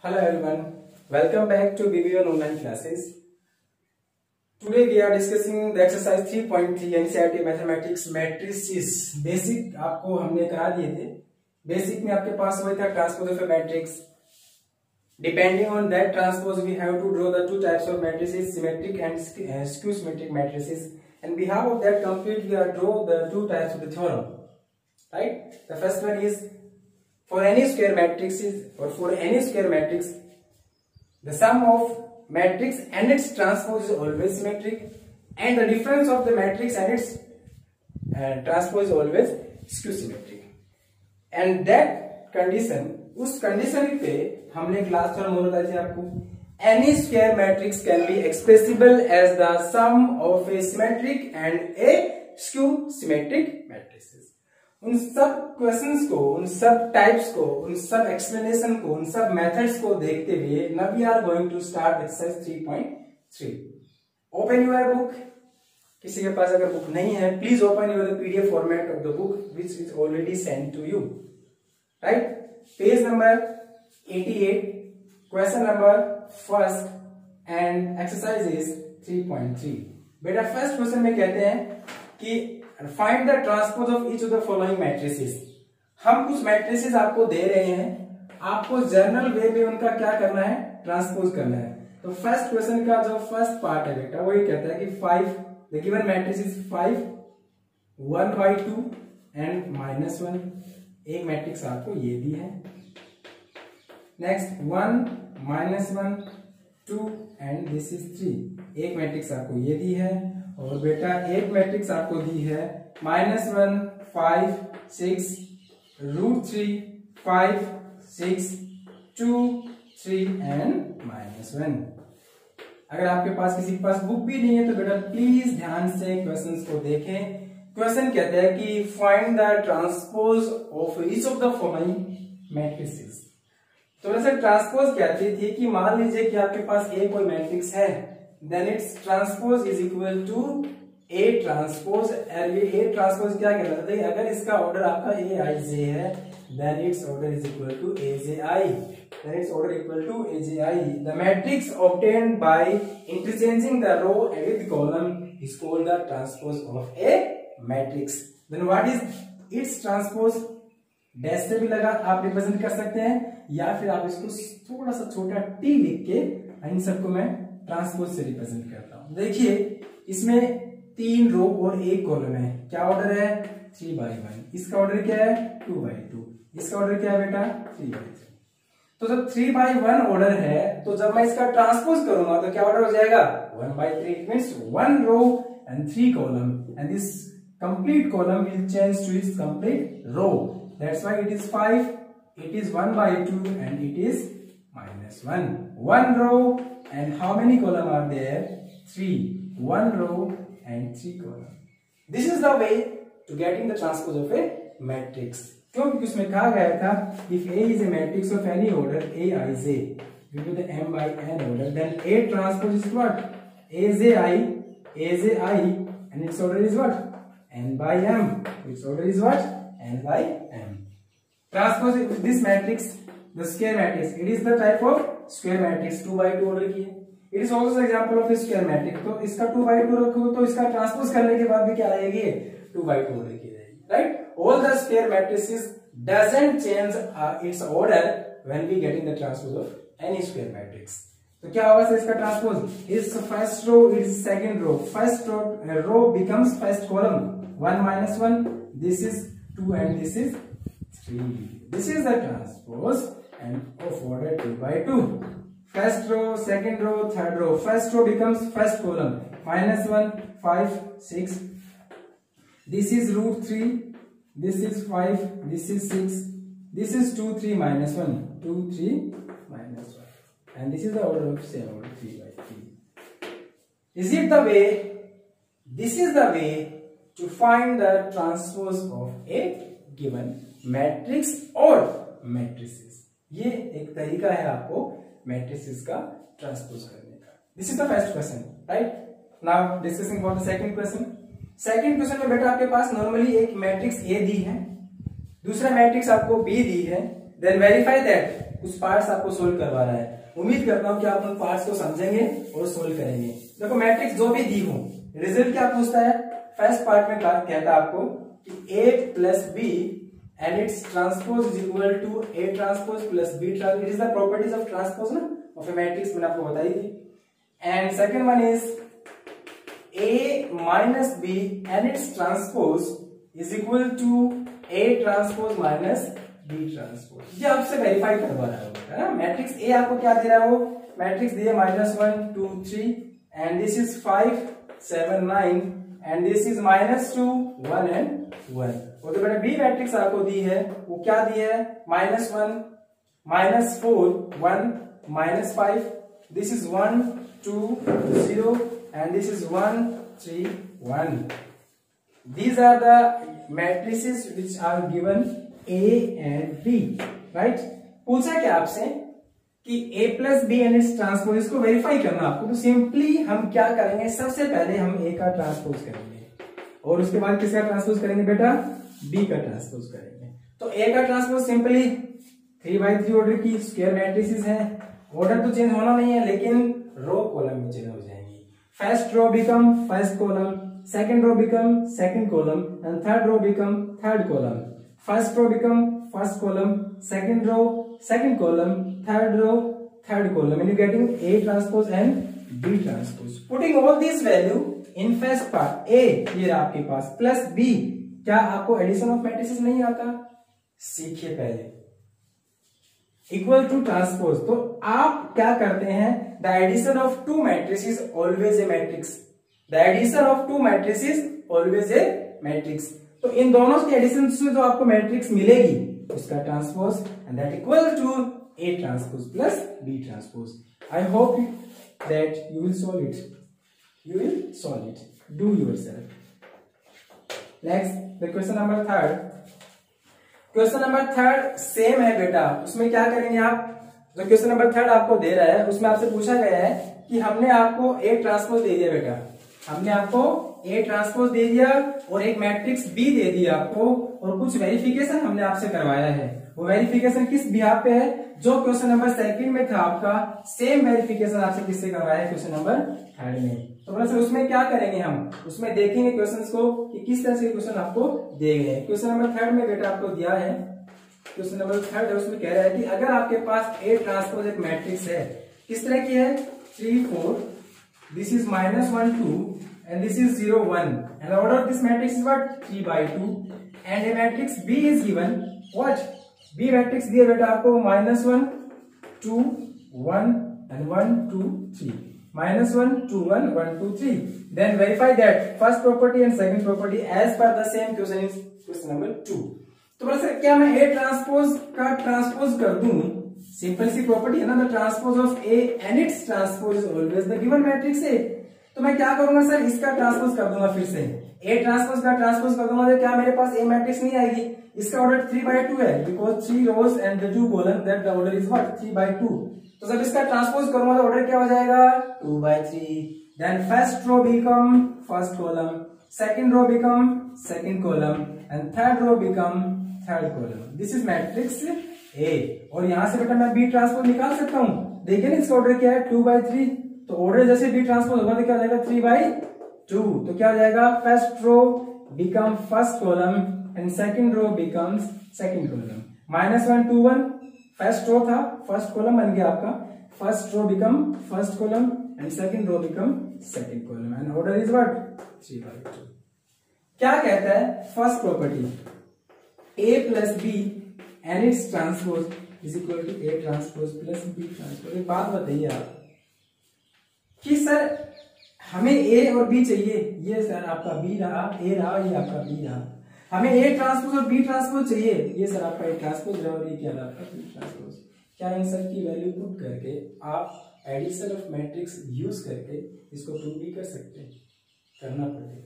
Hello everyone, welcome back to BB1 online classes. Today we are discussing the exercise 3.3 NCERT mathematics matrices. Basic आपको हमने करा दिए थे. Basic में आपके पास वही था transpose of a matrix. Depending on that transpose, we have to draw the two types of matrices, symmetric and skew symmetric matrices. And behalf of that complete, we are draw the two types of the theorem. Right? The first one is for any square matrix, the sum of matrix and its transpose is always symmetric, and the difference of the matrix and its transpose is always skew symmetric. And that condition, उस condition पे हमने class theorem बोला था आपको. Any square matrix can be expressible as the sum of a symmetric and a skew symmetric matrices. उन सब questions को, उन सब टाइप्स को, उन सब एक्सप्लेनेशन को, उन सब मेथड्स को देखते हुए now we are going to start exercise 3.3. Open your book. किसी के पास अगर बुक नहीं है, please open your PDF format of the book which is already send to you. Right, page number 88, question number first and exercise is 3.3. बेटा first question में कहते हैं कि find the transpose of each of the following matrices. हम कुछ matrices आपको दे रहे हैं, आपको जनरल वे में उनका क्या करना है, ट्रांसपोज करना है. तो फर्स्ट क्वेश्चन का जो फर्स्ट पार्ट है बेटा वो ये कहता है कि 5 the given matrix is 5 1/2 and -1. एक मैट्रिक्स आपको ये दी है. Next 1 -1 2 and this is 3. एक मैट्रिक्स आपको ये दी है. और बेटा एक मैट्रिक्स आपको दी है -1 5 6 √3 5 6 2 3 एंड -1. अगर आपके पास किसी के पास बुक भी नहीं है तो बेटा प्लीज ध्यान से क्वेश्चंस को देखें. क्वेश्चन कहता है कि find the transpose of each of the following matrices. तो वैसे ट्रांसपोज कहती थी कि मान लीजिए कि आपके पास ए कोई मैट्रिक्स है, then its transpose is equal to A transpose. ये A transpose क्या कहलाता है? अगर इसका ऑर्डर आपका Aij है, then its order is equal to Aj. Then its order equal to Aj. The matrix obtained by interchanging the row with column is called the transpose of a matrix. Then what is its transpose? Dash से भी लगा आप represent कर सकते हैं, या फिर आप इसको थोड़ा सा छोटा t लिख के इन सबको मैं ट्रांसपोज से रिप्रेजेंट करता हूं. देखिए इसमें 3 रो और 1 कॉलम है. क्या ऑर्डर है? 3/1. इसका ऑर्डर क्या है? 2/2. इसका ऑर्डर क्या है बेटा? 3/3. तो जब 3/1 ऑर्डर है तो जब मैं इसका ट्रांसपोज करूंगा तो क्या ऑर्डर हो जाएगा? 1/3. It means 1 row and 3 column and this complete column will change to its complete row. That's why it is 5, it is 1/2 and it is -1. 1 row and how many column are there? 3. 1 row and 3 column. This is the way to getting the transpose of a matrix. क्योंकि उसमें कहा गया था if A is a matrix of any order Aij due to the m by n order, then A transpose is what? Aj and its order is what? n by m. Its order is what? n by m. Transpose this matrix, the square matrix, it is the type of square matrix. 2/2 order की है. It is also example of square matrix. तो इसका 2/2 रखो तो इसका transpose करने के बाद भी क्या रहेगी? 2/2 ऑर्डर की रहेगी. Right, all the square matrices doesn't change its order when we getting the transpose of any square matrix. तो क्या होगा इसका transpose? Is first row, is second row. First row becomes first column. 1 -1, this is 2 and this is 3. This is the transpose and of order 2/2. First row, second row, third row. First row becomes first column. -1 5 6. This is √3. This is 5. This is 6. This is 2 3 -1 2 3 -1. And this is the order of same order 3/3. Is it the way? This is the way to find the transpose of a given matrix or matrices. ये एक तरीका है आपको matrices का transpose करने का. This is the first question. Right, now discussing about the second question. Second question में बेटा आपके पास नॉर्मली एक मैट्रिक्स ए दी है, दूसरा मैट्रिक्स आपको बी दी है. देन वेरीफाई दैट कुछ पार्ट्स आपको सोल्व करवा रहा है। उम्मीद करता हूं कि आप उन पार्ट्स को समझेंगे और सोल्व करेंगे। देखो मैट्रिक्स जो भी दी हो, रिजल्ट क्या पूछता है, फर्स्ट पार्ट में कहता है आपको कि A plus B and its transpose is equal to A transpose plus B transpose. It is the properties of transpose ना ऑफ ए मैट्रिक्स, मैंने आपको बताई थी। And second one is A minus B and its transpose is equal to A transpose minus B transpose। ये आपसे verify करवा रहा है ना। मैट्रिक्स A आपको क्या दे रहा है, वो मैट्रिक्स दिया -1 2 3 and this is 5 7 9 and this is -2 1 and 1। और तो बेटा B मैट्रिक्स आपको दी है, वो क्या दी है, -1 -4 1 -5, this is 1 2 0 and this is 1 3 1। These are the matrices which are given A and B, right? पूछा क्या आपसे कि A plus B and its transpose, इसको वेरीफाई करना आपको। तो सिंपली हम क्या करेंगे, सबसे पहले हम A का ट्रांसपोज करेंगे और उसके बाद किसका ट्रांसपोज करेंगे बेटा, B का ट्रांसपोज करेंगे। तो A का ट्रांसपोज सिंपली 3x3 ऑर्डर की स्क्वायर मैट्रिसेस है। ऑर्डर तो चेंज होना नहीं है लेकिन रो कॉलम में चेंज हो जाएंगे। First row become first column, second row become second column, and third row become third column. First row become first column, second row second column, third row third column, and you're getting A transpose and B transpose. Putting all these value in first part, A ये आपके पास plus B, क्या आपको addition of matrices नहीं आता, सीखिए पहले। Equal to transpose, तो आप क्या करते हैं, the addition of two matrix is always a matrix. The addition of two matrix is always a matrix. तो इन दोनों के एडिशन से जो आपको मैट्रिक्स मिलेगी उसका transpose and that equal to A transpose plus B transpose. I hope that you will solve it, you will solve it, do yourself. Next the question number 3। Question number 3 same है बेटा, उसमें क्या करेंगे आप, जो question number 3 आपको दे रहा है उसमें आपसे पूछा गया है कि हमने आपको A ट्रांसपोज दे दिया बेटा, हमने आपको A ट्रांसपोज दे दिया और एक मैट्रिक्स B दे दिया आपको, और कुछ वेरिफिकेशन हमने आपसे करवाया है। वो वेरिफिकेशन किस बिहाफ पे है, जो क्वेश्चन नंबर 2 में था आपका, सेम वेरिफिकेशन आपसे किससे करवाया है, क्वेश्चन नंबर 3 में। तो बस उसमें क्या करेंगे हम, उसमें देखेंगे क्वेश्चंस को कि किस तरह से क्वेश्चन आपको दिए गए हैं। क्वेश्चन नंबर 3 में बेटा आपको दिया है, क्वेश्चन नंबर 3 है, उसमें कह रहा है कि अगर आपके पास A ट्रांसपोज एक मैट्रिक्स है, किस तरह की है, 3 4, this is -1 2 and this is 0 1, and the order of this matrix is what, 3/2, and a matrix B is given what, B matrix दिया बेटा आपको -1 2 1 and 1 2 3, -1 2 1 1 2 3। then verify that first property and second property as per the same question is question number 2। तो बस क्या मैं A transpose का transpose कर दूं, सिंपल सी प्रॉपर्टी है ना, the transpose of A and its transpose is always the given matrix A। तो मैं क्या करूंगा सर, इसका ट्रांसपोज कर दूंगा, फिर से A ट्रांसपोज का ट्रांसपोज कर दूंगा, तो क्या मेरे पास A मैट्रिक्स नहीं आएगी, इसका ऑर्डर 3/2 है, because 3 rows and the 2 column, that the order is what, 3/2। तो जब इसका ट्रांसपोज करूंगा तो ऑर्डर क्या हो जाएगा, 2/3। Then first row become first column, second row become second column, and third row become third column. This is matrix A। और यहां से बेटा मैं B ट्रांसपोज निकाल सकता हूं, देखिए ना इसका ऑर्डर क्या है, 2/3। तो ऑर्डर जैसे B ट्रांसपोज होगा तो क्या हो जाएगा, 3/2। तो क्या हो जाएगा, first row become first column and second row becomes second column. -1 2 1 first row था, फर्स्ट कॉलम बन गया आपका, first row become first column and second row become second column, and order is what, 3/2। क्या कहता है, first property A plus B and its transpose is equal to A transpose plus B transpose. एक बात बताइए आप कि sir हमें A और B चाहिए, ये सर आपका B रहा, A रहा, ये आपका B रहा, हमें A ट्रांसपोज और B ट्रांसपोज चाहिए, ये सर आपका A ट्रांसपोज रहा और ये क्या रहा आपका B ट्रांसपोज। क्या इन सब की वैल्यू पुट करके आप एडिशन ऑफ मैट्रिक्स यूज करके इसको प्रूव भी कर सकते हैं, करना पड़ेगा,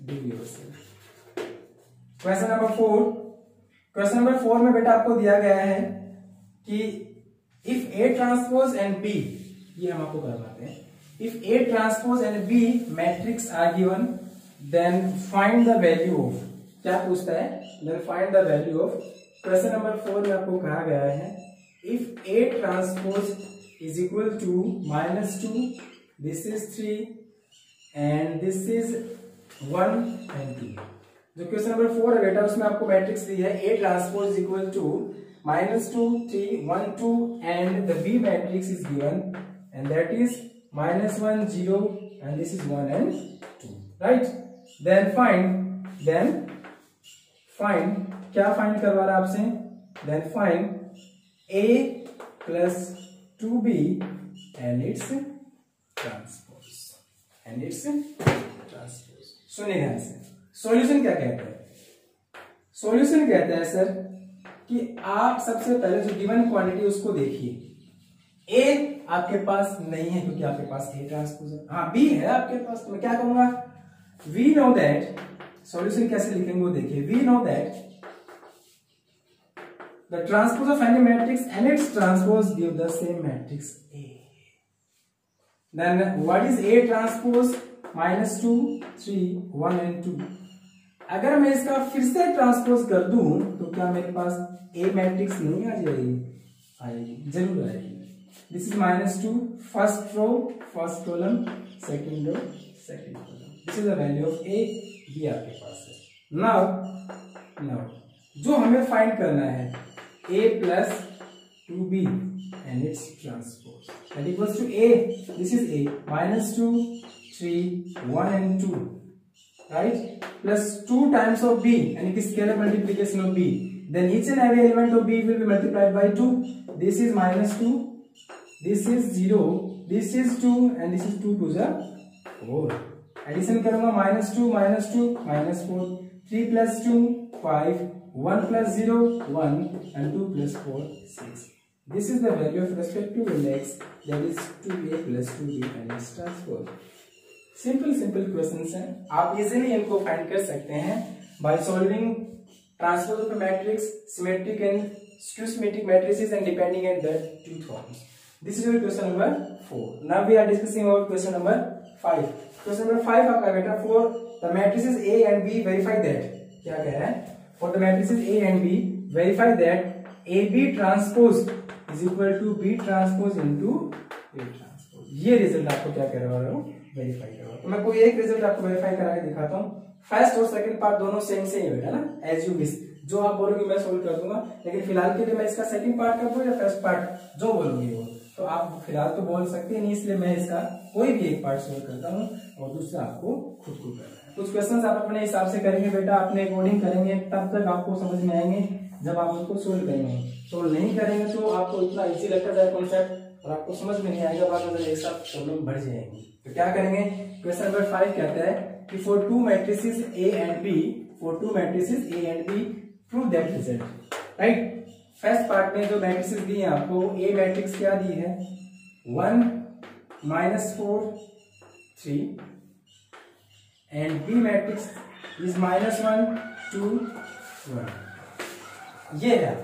do yourself. Question number 4। Question number 4 में बेटा आपको दिया गया है कि if A transpose and B, ये हम आपको करवाते हैं, if A transpose and B matrix are given, then find the value of, क्या पूछता है, then find the value of। Question number 4 में आपको कहा गया है if A transpose is equal to -2, this is 3 and this is 1 and 2। जो question number 4 है बेटा, उसमें आपको मैट्रिक्स दी है A transpose is equal to -2, 3, 1, 2 and the B matrix is given and that is -1, 0 and this is 1 and 2, right? Then find क्या find करवा रहा है आपसे? Then find A plus 2B and its transpose सुनिए ध्यान से। सॉल्यूशन क्या कहता है? सॉल्यूशन कहता है सर कि आप सबसे पहले जो गिवन क्वांटिटी उसको देखिए। ए आपके पास नहीं है क्योंकि आपके पास ए ट्रांसपोज है, हाँ बी है आपके पास, तो मैं क्या कहूंगा, वी नो दैट, सॉल्यूशन कैसे लिखेंगे वो देखिए, we know that the transpose of any matrix and its transpose give the same matrix A. Then what is A transpose? -2, 3, 1 and 2। अगर मैं इसका फिर से ट्रांसपोज कर दूं तो क्या मेरे पास ए मैट्रिक्स नहीं आ जाएगी? आएगी, जरूर आएगी। This is -2, first row first column, second row second column, this is the value of A, ये आपके पास है। नाउ जो हमें फाइंड करना है a plus 2b and its transpose that equals to a, this is a, -2, 3, 1 and 2, right, plus 2 times of b and it is scalar multiplication of b, then each and every element of b will be multiplied by 2। this is -2, this is 0, this is 2 and this is 2 to the 4। Addition करूंगा -2 -2 -4, 3 plus 2 5, 1 plus 0 1 and 2 plus 4 6। this is the value of respective index, that is 2a plus 2b and its transpose। Simple questions हैं, आप easily इनको find कर सकते हैं by solving transpose of matrix, symmetric and skew symmetric matrices and depending at the two forms. This is your question number 4। Now we are discussing about question number 5। Question number 5 आपका बेटा, for the matrices A and B verify that, क्या कह रहा है, for the matrices A and B verify that AB transpose is equal to B transpose into A transpose। ये result आपको क्या करवा रहा हूँ, वेरीफाई करवा। तो मैं कोई एक रिजल्ट आपको वेरीफाई करा के दिखाता हूँ। फर्स्ट और सेकंड पार्ट दोनों सेम से ही बेटा ना, एज यू विश, जो आप बोलोगे मैं सोल्व कर दूंगा, लेकिन फिलहाल के लिए मैं इसका सेकंड पार्ट कर दूं या फर्स्ट पार्ट, जो बोलोगे वो, तो आप फिलहाल तो बोल सकते नहीं, इसलिए मैं इसका कोई भी एक पार्ट सोल्व करता हूँ और दूसरा आपको खुद को करना है। कुछ क्वेश्चंस आप अपने हिसाब से करेंगे बेटा, अपने अकॉर्डिंग करेंगे, तब तक आपको समझ में आएंगे जब आप उसको सोल्व करेंगे। सोल्व नहीं करेंगे तो आपको इतना इजी लगता है कॉन्सेप्ट और आपको समझ में नहीं आएगा, बाद में एक साथ प्रॉब्लम बढ़ जाएगी। तो क्या करेंगे, क्वेश्चन नंबर 5 कहता है कि for to matrices A and B, for to matrices A and B prove that result, right. First part में जो मैट्रिसेस दी है आपको, A मैट्रिक्स क्या दी है, 1 -4 3 and B matrix is -1 2 1, ये है।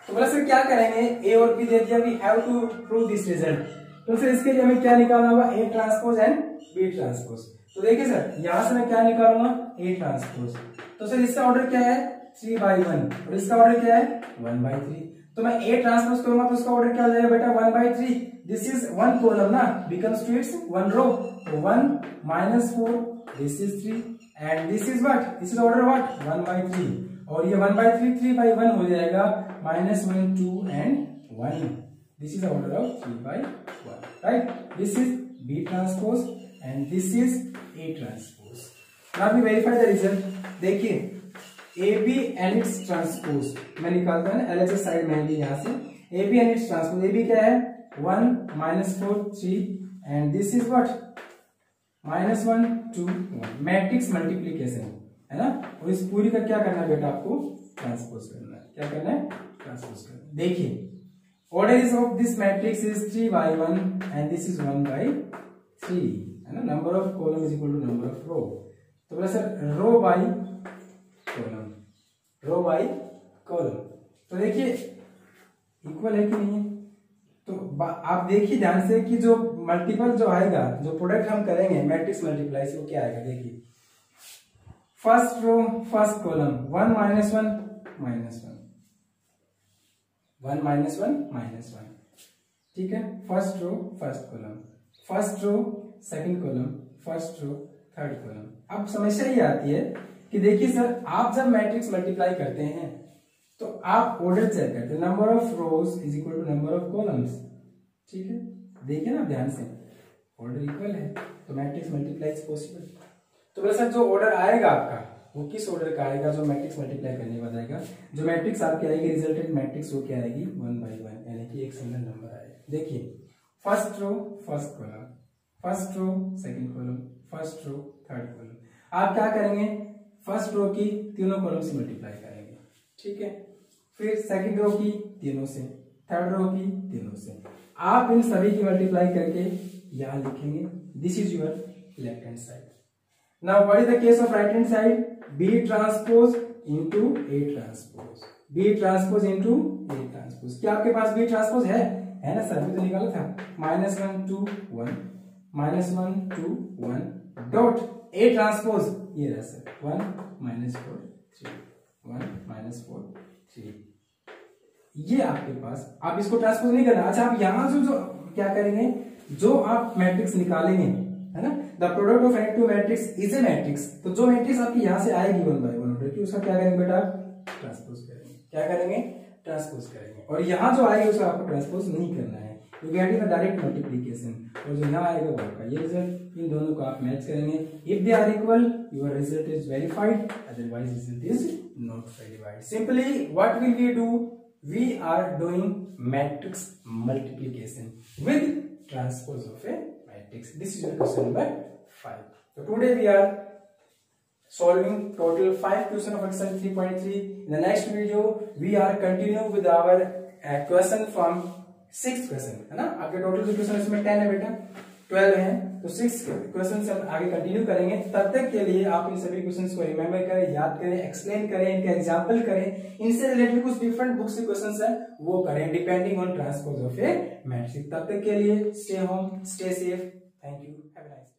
तो बोला सर क्या करेंगे, A और B दे दिया, we have to prove this result, तो फिर इसके लिए हमें क्या निकालना होगा, A transpose and B transpose. तो देखिए सर, यहां से मैं क्या निकालूंगा, A ट्रांसपोज, तो सर इसका ऑर्डर क्या है 3/1 और इसका ऑर्डर क्या है 1/3। तो मैं A ट्रांसपोज करूंगा तो उसका ऑर्डर क्या हो जाएगा बेटा 1/3। दिस इज 1 कॉलम ना, बिकम्स टू इट्स 1 रो, तो 1 -4, this is 3 and this is what, this is order what 1/3 और ये 1/3 3/1 हो जाएगा, -1 2 and 1, this is the order of 3/1, right। this is B transpose and this is A transpose। now we verify the result। देखिए AB and its transpose मैं निकालता हूं ना, LHS side में भी यहाँ से AB and its transpose। AB क्या है 1 -4 3 and this is what -1 2 1, matrix multiplication है ना, और इस पूरी का क्या करना है बेटा, आपको ट्रांसपोज करना है। क्या करना है, ट्रांसपोज करना है। देखिए order is of this matrix is 3/1 and this is 1/3 है ना, number of column is equal to number of row. तो बोला sir row by column, row by column, तो देखिए इक्वल है कि नहीं है। तो आप देखिए ध्यान से कि जो मल्टीपल जो आएगा, जो प्रोडक्ट हम करेंगे मैट्रिक्स मल्टीप्लाई से, वो क्या आएगा, देखिए first row first column 1 -1 -1, 1 minus 1 minus 1, ठीक है। First row first column, first row second column, first row third column. अब समस्या ये आती है कि देखिए सर, आप जब मैट्रिक्स मल्टीप्लाई करते हैं तो आप ऑर्डर चेक करते हैं, number of rows is equal to number of columns, ठीक है। देखिए ना ध्यान से, ऑर्डर इक्वल है तो मैट्रिक्स मल्टीप्लाई इज पॉसिबल। तो बोला सर जो ऑर्डर आएगा आपका वो किस ऑर्डर का आएगा, जो मैट्रिक्स मल्टीप्लाई करने के बाद आएगा, जो मैट्रिक्स आपकी आएगी रिजल्टेंट मैट्रिक्स वो क्या आएगी 1 by 1, यानी कि एक सिंगल नंबर आएगा। देखिए first row first column, first row second column, first row third column. आप क्या करेंगे, फर्स्ट रो की तीनों कॉलम से मल्टीप्लाई करेंगे, ठीक है। फिर सेकंड रो की तीनों से, थर्ड रो की तीनों से। आप इन सभी की मल्टीप्लाई करके यहां लिखेंगे, this is your left hand side. Now what is the case of right hand side, B transpose into A transpose, B transpose into A transpose. क्या आपके पास बी ट्रांसपोज है ना सर, अभी तो निकाला था, -1 2 1 -1 2 1 डॉट ए ट्रांसपोज, ये रहा सर 1 -4 3 1 -4 3। ये आपके पास, आप इसको ट्रांसपोज नहीं करना। अच्छा आप यहां जो क्या करेंगे, जो आप मैट्रिक्स निकालेंगे है ना, the product of any two matrix is a matrix, तो जो मैट्रिक्स आपकी यहां से आएगी 1 by 1 ऑर्डर की, उसका क्या करेंगे बेटा, ट्रांसपोज करेंगे। क्या करेंगे, ट्रांसपोज करेंगे। और यहां जो आएगी उसका आपको ट्रांसपोज नहीं करना है, you get in direct multiplication, और जो यहां आएगा वो आपका ये रिजल्ट। इन दोनों को आप मैच करेंगे, if they are equal your result is verified, otherwise result is not verified. Simply what will we do, we are doing matrix multiplication with transpose of a matrix. This is your question number 5. So today we are solving total 5 question of exercise 3.3. In the next video we are continue with our question from 6th question, है ना। आपके total जो question इसमें 10 है बेटा, 12 है, तो 6 question से हम आगे कंटिन्यू करेंगे। तब तक के लिए आप इन सभी क्वेश्चंस को रिमेम्बर करें, याद करें, एक्सप्लेन करें, इनका एग्जांपल करें, इनसे रिलेटेड कुछ डिफरेंट बुक्स के क्वेश्चंस हैं वो करें depending on transpose of a matrix. तब तक के लिए stay home, stay safe, thank you, have a nice